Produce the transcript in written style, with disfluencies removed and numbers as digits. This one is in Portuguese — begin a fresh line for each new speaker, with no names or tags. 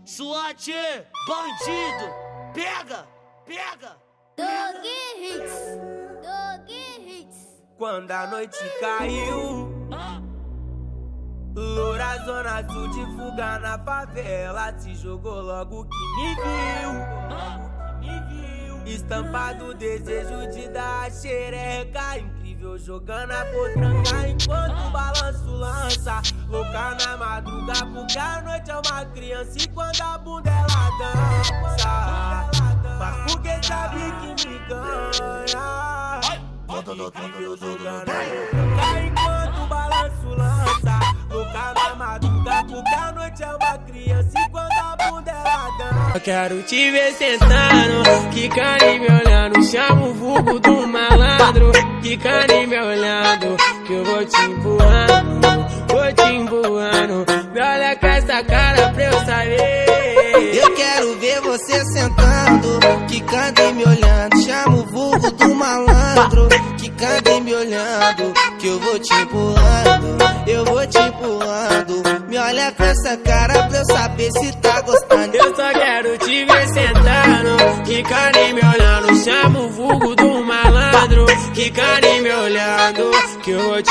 SWAT, bandido, pega, pega.
Dog Hits.
Quando a noite caiu, loura zona azul de fuga na favela, se jogou logo que me viu. Estampado desejo de dar a xereca, incrível jogando a potranca enquanto o balanço lança. Louca na madruga porque a noite é uma criança e quando a bunda ela dança. Mas porque sabe que me ganha. Incrível jogando a potranca enquanto o balanço lança. Louca na madruga porque a noite é uma criança e quando a bunda ela dança. Eu quero te ver sentando, quicando e me olhando. Chama o vulgo do malandro, quicando e me olhando. Que eu vou te empurrando, vou te empurrando. Me olha com essa cara pra eu saber.
Eu quero ver você sentando, quicando e me olhando. Chama o vulgo do malandro, quicando e me olhando. Que eu vou te empurrando, eu vou te empurrando. Me olha com essa cara pra eu saber se tá gostando.
Eu só quero te ver sentando, quicando e me olhando. Chama o vulgo do malandro, quicando e me olhando. Que eu vou te